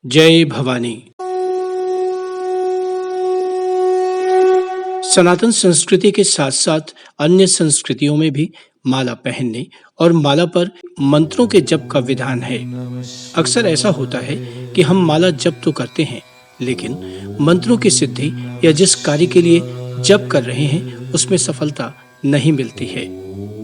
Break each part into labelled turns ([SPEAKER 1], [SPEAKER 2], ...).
[SPEAKER 1] जय भवानी। सनातन संस्कृति के साथ साथ अन्य संस्कृतियों में भी माला पहनने और माला पर मंत्रों के जप का विधान है। अक्सर ऐसा होता है कि हम माला जप तो करते हैं, लेकिन मंत्रों की सिद्धि या जिस कार्य के लिए जप कर रहे हैं उसमें सफलता नहीं मिलती है।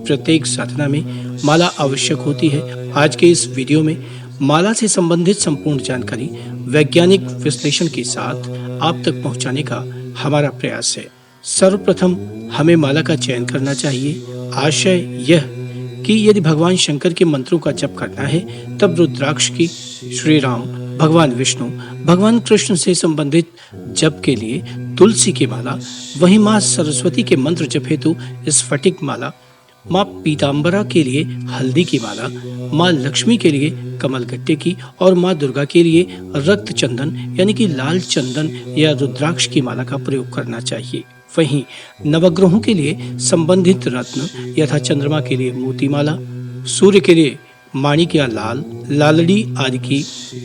[SPEAKER 1] प्रत्येक साधना में माला आवश्यक होती है। आज के इस वीडियो में माला से संबंधित संपूर्ण जानकारी वैज्ञानिक विश्लेषण के साथ आप तक पहुंचाने का हमारा प्रयास है। सर्वप्रथम हमें माला का चयन करना चाहिए। आशय यह कि यदि भगवान शंकर के मंत्रों का जप करना है तब रुद्राक्ष की, श्री राम, भगवान विष्णु, भगवान कृष्ण से संबंधित जप के लिए तुलसी की माला, वहीं माँ सरस्वती के मंत्र जप हेतु स्फटिक माला, माँ पीताम्बरा के लिए हल्दी की माला, माँ लक्ष्मी के लिए कमलगट्टे की और माँ दुर्गा के लिए रक्त चंदन यानी कि लाल चंदन या रुद्राक्ष की माला का प्रयोग करना चाहिए। वहीं नवग्रहों के लिए संबंधित रत्न यथा चंद्रमा के लिए मोती माला, सूर्य के लिए माणिक या लाल, लालड़ी आदि की,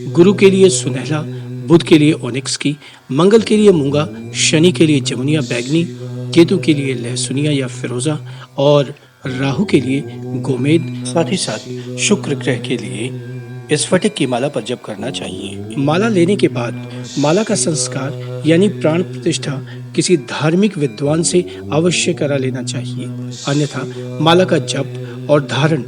[SPEAKER 1] गुरु के लिए सुनहला, बुध के लिए ओनिक्स की, मंगल के लिए मूंगा, शनि के लिए जमुनिया बैगनी, केतु के लिए लहसुनिया या फिरोजा और राहु के लिए गोमेद, साथ ही साथ शुक्र ग्रह के लिए स्फटिक की माला पर जप करना चाहिए। माला लेने के बाद माला का संस्कार यानी प्राण प्रतिष्ठा किसी धार्मिक विद्वान से अवश्य करा लेना चाहिए, अन्यथा माला का जप और धारण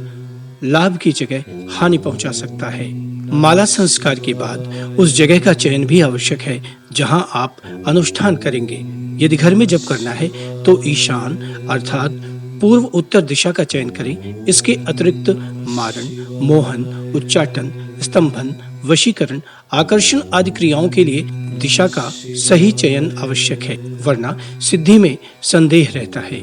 [SPEAKER 1] लाभ की जगह हानि पहुंचा सकता है। माला संस्कार के बाद उस जगह का चयन भी आवश्यक है जहां आप अनुष्ठान करेंगे। यदि घर में जप करना है तो ईशान अर्थात पूर्व उत्तर दिशा का चयन करें। इसके अतिरिक्त मारण, मोहन, उच्चाटन, स्तंभन, वशीकरण, आकर्षण आदि क्रियाओं के लिए दिशा का सही चयन आवश्यक है, वरना सिद्धि में संदेह रहता है।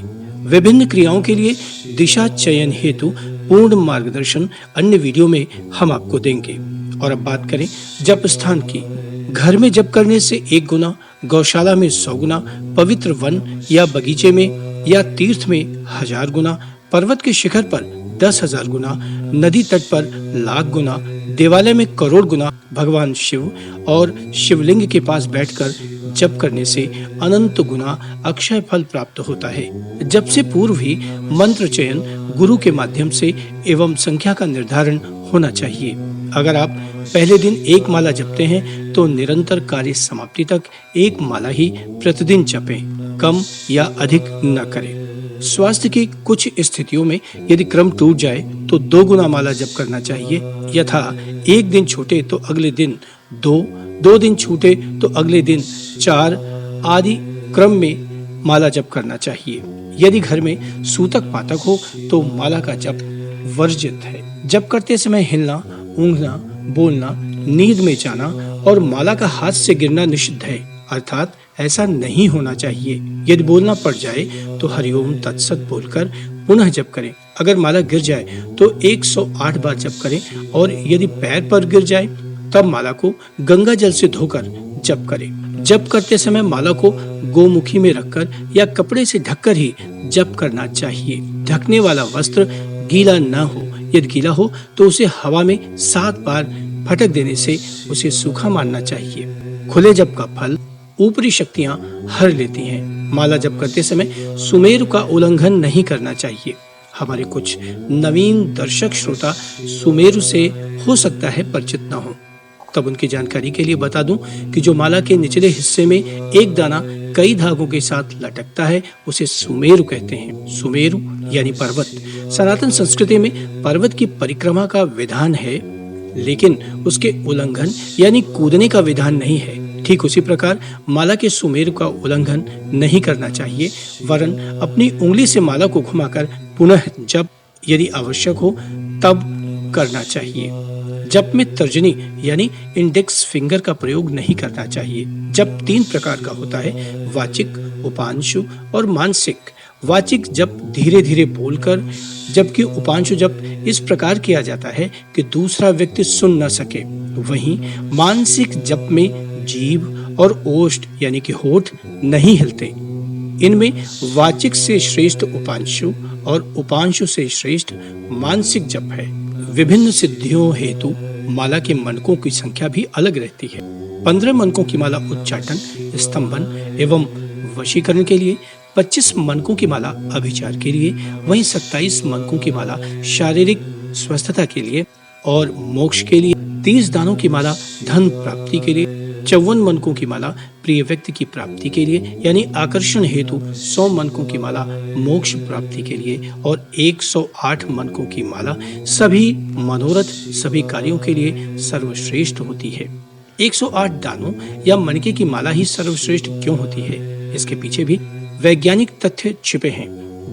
[SPEAKER 1] विभिन्न क्रियाओं के लिए दिशा चयन हेतु पूर्ण मार्गदर्शन अन्य वीडियो में हम आपको देंगे। और अब बात करें जप स्थान की। घर में जप करने से 1 गुना, गौशाला में 100 गुना, पवित्र वन या बगीचे में या तीर्थ में 1000 गुना, पर्वत के शिखर पर 10,000 गुना, नदी तट पर 1,00,000 गुना, देवालय में करोड़ गुना, भगवान शिव और शिवलिंग के पास बैठकर जप करने से अनंत गुना अक्षय फल प्राप्त होता है। जप से पूर्व ही मंत्र चयन गुरु के माध्यम से एवं संख्या का निर्धारण होना चाहिए। अगर आप पहले दिन 1 माला जपते हैं तो निरंतर कार्य समाप्ति तक 1 माला ही प्रतिदिन जपें, कम या अधिक न करें। स्वास्थ्य की कुछ स्थितियों में यदि क्रम टूट जाए तो 2 गुना माला जप करना चाहिए, यथा 1 दिन छूटे तो अगले दिन 2 दिन छूटे तो अगले दिन 4 आदि क्रम में माला जप करना चाहिए। यदि घर में सूतक पातक हो तो माला का जप वर्जित है। जप करते समय हिलना, ऊँघना, बोलना, नींद में जाना और माला का हाथ से गिरना निषिद्ध है, अर्थात ऐसा नहीं होना चाहिए। यदि बोलना पड़ जाए तो हरिओम तत्सत बोलकर पुनः जप करें। अगर माला गिर जाए तो 108 बार जप करें और यदि पैर पर गिर जाए तब माला को गंगा जल से धोकर जप करें। जप करते समय माला को गोमुखी में रखकर या कपड़े से ढककर ही जप करना चाहिए। ढकने वाला वस्त्र गीला न हो। यदि गीला हो तो उसे हवा में 7 बार फटक देने से उसे सूखा मानना चाहिए। खुले जप का फल ऊपरी शक्तियां हर लेती हैं। माला जप करते समय सुमेरु का उल्लंघन नहीं करना चाहिए। हमारे कुछ नवीन दर्शक श्रोता सुमेरु से हो सकता है परिचित न हो, तब उनकी जानकारी के लिए बता दूं कि जो माला के निचले हिस्से में एक दाना कई धागों के साथ लटकता है उसे सुमेरु कहते हैं। सुमेरु यानी पर्वत। सनातन संस्कृति में पर्वत की परिक्रमा का विधान है, लेकिन उसके उल्लंघन यानी कूदने का विधान नहीं है। ठीक उसी प्रकार माला के सुमेरु का उल्लंघन नहीं करना चाहिए, वरन अपनी उंगली से माला को घुमाकर पुनः जप यदि आवश्यक हो तब करना चाहिए। जप में तर्जनी यानी इंडेक्स फिंगर का प्रयोग नहीं करना चाहिए। जप 3 प्रकार का होता है, वाचिक, उपांशु और मानसिक। वाचिक जप धीरे धीरे बोलकर, जबकि उपांशु जप इस प्रकार किया जाता है कि दूसरा व्यक्ति सुन न सके। वहीं मानसिक जप में जीभ और ओष्ठ यानी कि होठ नहीं हिलते। इनमें वाचिक से श्रेष्ठ उपांशु और उपांशु से श्रेष्ठ मानसिक जप है। विभिन्न सिद्धियों हेतु माला के मनकों की संख्या भी अलग रहती है। 15 मनकों की माला उच्चाटन, स्तंभन एवं वशीकरण के लिए, 25 मनकों की माला अभिचार के लिए, वहीं 27 मनकों की माला शारीरिक स्वस्थता के लिए और मोक्ष के लिए, 30 दानों की माला धन प्राप्ति के लिए, 54 मनकों की माला प्रिय व्यक्ति की प्राप्ति के लिए यानी आकर्षण हेतु, 100 मनकों की माला मोक्ष प्राप्ति के लिए और 108 मनकों की माला सभी मनोरथ, सभी कार्यों के लिए सर्वश्रेष्ठ होती है। 108 दानों या मनके की माला ही सर्वश्रेष्ठ क्यों होती है, इसके पीछे भी वैज्ञानिक तथ्य छिपे हैं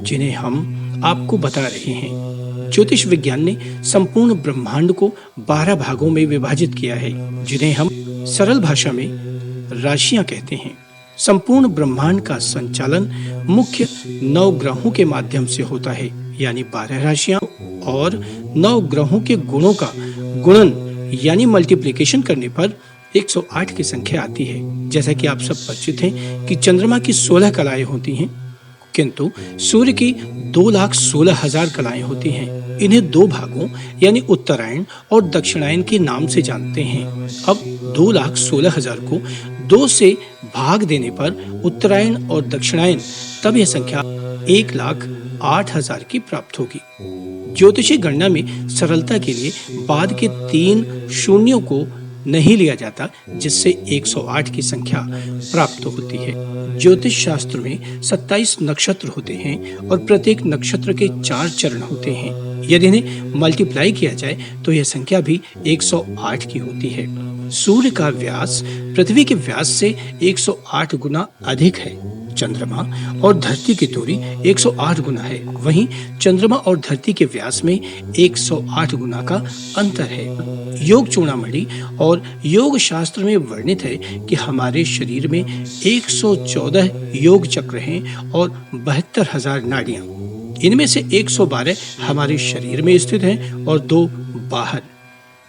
[SPEAKER 1] जिन्हें हम आपको बता रहे हैं। ज्योतिष विज्ञान ने संपूर्ण ब्रह्मांड को 12 भागों में विभाजित किया है, जिन्हें हम सरल भाषा में राशियां कहते हैं। संपूर्ण ब्रह्मांड का संचालन मुख्य 9 ग्रहों के माध्यम से होता है, यानी 12 राशियां, और 9 ग्रहों के गुणों का गुणन यानी मल्टीप्लिकेशन करने पर 108 की संख्या आती है। जैसा कि आप सब परिचित हैं कि चंद्रमा की 16 कलाएं होती हैं, किंतु सूर्य की 2,16,000 कलाएं होती हैं। इन्हें 2 भागों यानी उत्तरायण और दक्षिणायन के नाम से जानते हैं। अब 2,16,000 को 2 से भाग देने पर उत्तरायण और दक्षिणायन, तब यह संख्या 1,08,000 की प्राप्त होगी। ज्योतिषी गणना में सरलता के लिए बाद के 3 शून्यों को नहीं लिया जाता, जिससे 108 की संख्या प्राप्त होती है। ज्योतिष शास्त्र में 27 नक्षत्र होते हैं और प्रत्येक नक्षत्र के 4 चरण होते हैं। यदि इन्हें मल्टीप्लाई किया जाए तो यह संख्या भी 108 की होती है। सूर्य का व्यास पृथ्वी के व्यास से 108 गुना अधिक है। चंद्रमा और धरती की दूरी 108 गुना है। वहीं चंद्रमा और धरती के व्यास में 108 गुना का अंतर है। योग चूड़ामणि और योग शास्त्र में वर्णित है कि हमारे शरीर में 114 योग चक्र हैं और 72,000 नाड़ियां। इनमें से 112 हमारे शरीर में स्थित हैं और 2 बाहर।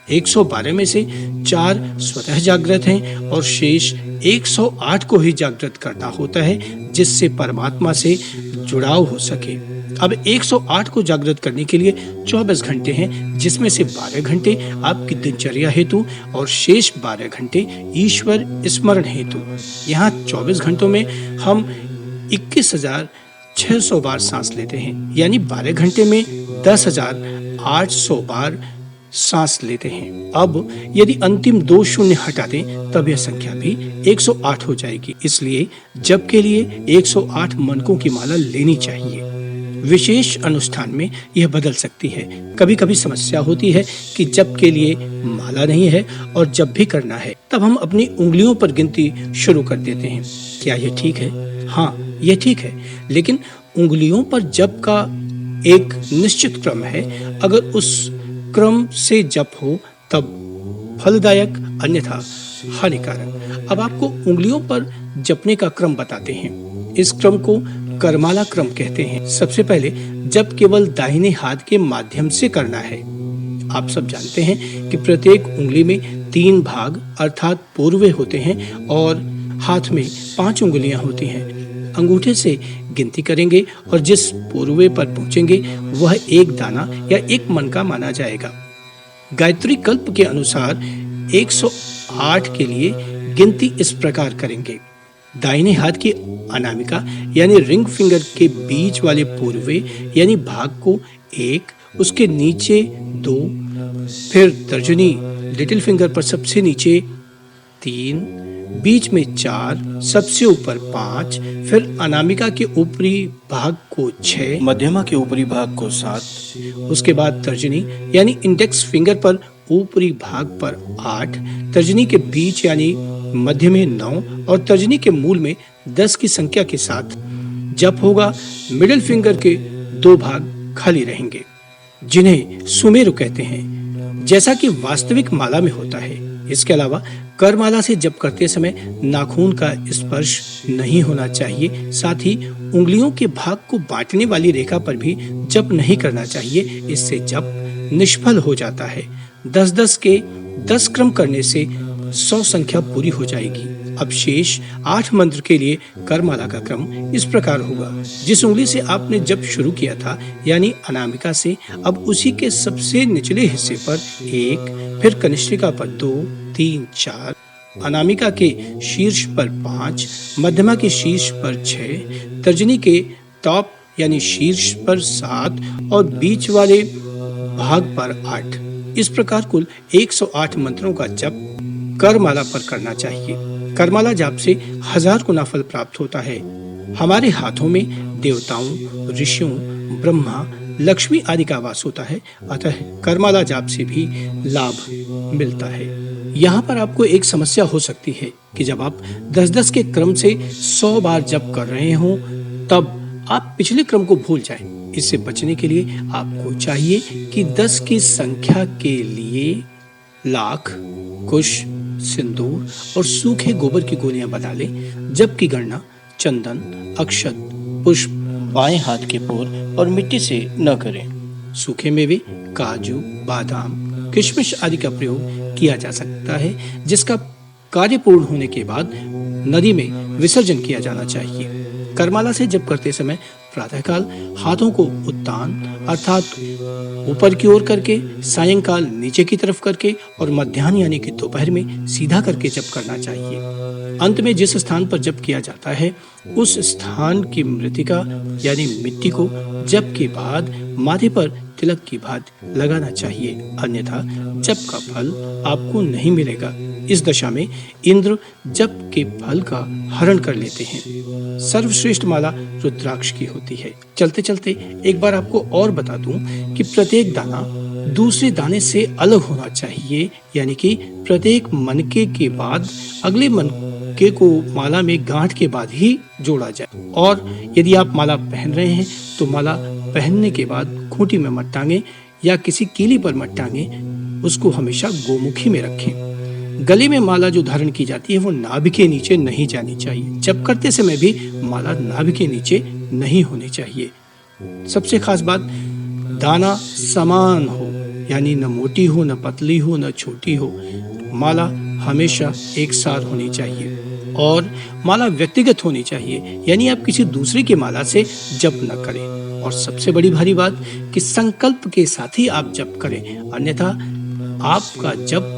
[SPEAKER 1] 112 में से 4 स्वतः जागृत हैं और शेष 108 को ही जागृत करना होता है, जिससे परमात्मा से जुड़ाव हो सके। अब 108 को जागृत करने के लिए 24 घंटे हैं, जिसमें से 12 घंटे आपकी दिनचर्या हेतु और शेष 12 घंटे ईश्वर स्मरण हेतु। यहाँ 24 घंटों में हम 21,600 बार सांस लेते हैं, यानी 12 घंटे में 10,800 बार सांस लेते हैं। अब यदि अंतिम 2 शून्य हटा दें तब यह संख्या भी 108 हो जाएगी। इसलिए जप के लिए 108 मनकों की माला लेनी चाहिए। विशेष अनुष्ठान में यह बदल सकती है। कभी कभी समस्या होती है कि जप के लिए माला नहीं है और जब भी करना है तब हम अपनी उंगलियों पर गिनती शुरू कर देते हैं। क्या यह ठीक है? हाँ, यह ठीक है, लेकिन उंगलियों पर जप का एक निश्चित क्रम है। अगर उस क्रम से जप हो तब फलदायक, अन्यथा हानिकारक। अब आपको उंगलियों पर जपने का क्रम बताते हैं। इस क्रम को करमाला क्रम कहते हैं। सबसे पहले जप केवल दाहिने हाथ के माध्यम से करना है। आप सब जानते हैं कि प्रत्येक उंगली में 3 भाग अर्थात पूर्वे होते हैं और हाथ में 5 उंगलियां होती हैं। अंगूठे से गिनती करेंगे और जिस पूर्वे पर पहुंचेंगे वह 1 दाना या 1 मन का माना जाएगा। गायत्री कल्प के अनुसार 108 के लिए गिनती इस प्रकार करेंगे। दाहिने हाथ की अनामिका यानी रिंग फिंगर के बीच वाले पूर्वे यानी भाग को 1, उसके नीचे 2, फिर तर्जनी लिटिल फिंगर पर सबसे नीचे 3, बीच में 4, सबसे ऊपर 5, फिर अनामिका के ऊपरी भाग को 6, मध्यमा के ऊपरी भाग को 7, उसके बाद तर्जनी यानी इंडेक्स फिंगर पर ऊपरी भाग पर 8, तर्जनी के बीच यानी मध्य में 9 और तर्जनी के मूल में 10 की संख्या के साथ जप होगा। मिडिल फिंगर के 2 भाग खाली रहेंगे, जिन्हें सुमेरु कहते हैं, जैसा कि वास्तविक माला में होता है। इसके अलावा करमाला से जप करते समय नाखून का स्पर्श नहीं होना चाहिए। साथ ही उंगलियों के भाग को बांटने वाली रेखा पर भी जप नहीं करना चाहिए, इससे जप निष्फल हो जाता है। 10-10 के 10 क्रम करने से 100 संख्या पूरी हो जाएगी। अब शेष 8 मंत्र के लिए करमाला का क्रम इस प्रकार होगा। जिस उंगली से आपने जप शुरू किया था यानी अनामिका से, अब उसी के सबसे निचले हिस्से पर 1, फिर कनिष्ठिका पर 2, 3, 4, अनामिका के शीर्ष पर 5, मध्यमा के शीर्ष पर 6, तर्जनी के टॉप यानी शीर्ष पर 7 और बीच वाले भाग पर 8। इस प्रकार कुल 108 मंत्रों का जप करमाला पर करना चाहिए। करमाला जाप से 1000 गुना फल प्राप्त होता है। हमारे हाथों में देवताओं, ऋषियों, ब्रह्मा, लक्ष्मी आदि का वास होता है, अतः करमाला जाप से भी लाभ मिलता है। यहाँ पर आपको एक समस्या हो सकती है कि जब आप 10-10 के क्रम से 100 बार जप कर रहे हो तब आप पिछले क्रम को भूल जाएं। इससे बचने के लिए आपको चाहिए कि 10 की संख्या के लिए लाख, कुश, सिंदूर और सूखे गोबर की गोलियां बना लें। जप की गणना चंदन, अक्षत, पुष्प, बाएं हाथ के पोर और मिट्टी से न करें। सूखे मेवे, काजू, बादाम, किशमिश आदि का प्रयोग किया जा सकता है, जिसका कार्य पूर्ण होने के बाद नदी में विसर्जन किया जाना चाहिए। करमाला से जप करते समय प्रातःकाल हाथों को उत्तान अर्थात ऊपर की ओर करके, सायंकाल नीचे की तरफ करके और मध्याह्न यानी कि दोपहर में सीधा करके जप करना चाहिए। अंत में जिस स्थान पर जप किया जाता है उस स्थान की मृतिका यानी मिट्टी को जप के बाद माथे पर तिलक की भांति लगाना चाहिए, अन्यथा जप का फल आपको नहीं मिलेगा। इस दशा में इंद्र जप के फल का हरण कर लेते हैं। सर्वश्रेष्ठ माला रुद्राक्ष की होती है। चलते चलते एक बार आपको और बता दूं कि प्रत्येक दाना दूसरे दाने से अलग होना चाहिए, यानी कि प्रत्येक मनके के बाद अगले मनके को माला में गांठ के बाद ही जोड़ा जाए। और यदि आप माला पहन रहे हैं तो माला पहनने के बाद खूंटी में मत टांगे या किसी कीली पर मत टांगे, उसको हमेशा गोमुखी में रखें। गले में माला जो धारण की जाती है वो नाभि के नीचे नहीं जानी चाहिए। जप करते समय भी माला नाभि के नीचे नहीं होनी चाहिए। सबसे खास बात, दाना समान हो, यानी न मोटी हो, न पतली हो, न छोटी हो। माला हमेशा एक सार होनी चाहिए और माला व्यक्तिगत होनी चाहिए, यानी आप किसी दूसरे की माला से जप न करें। और सबसे बड़ी भारी बात कि संकल्प के साथ ही आप जप करें, अन्यथा आपका जप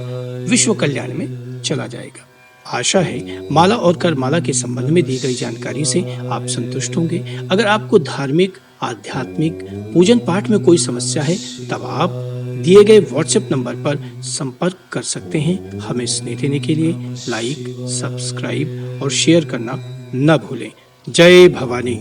[SPEAKER 1] विश्व कल्याण में चला जाएगा। आशा है माला और करमाला के संबंध में दी गई जानकारी से आप संतुष्ट होंगे। अगर आपको धार्मिक, आध्यात्मिक, पूजन पाठ में कोई समस्या है तब आप दिए गए व्हाट्सएप नंबर पर संपर्क कर सकते हैं। हमें स्नेह देने के लिए लाइक, सब्सक्राइब और शेयर करना न भूलें। जय भवानी।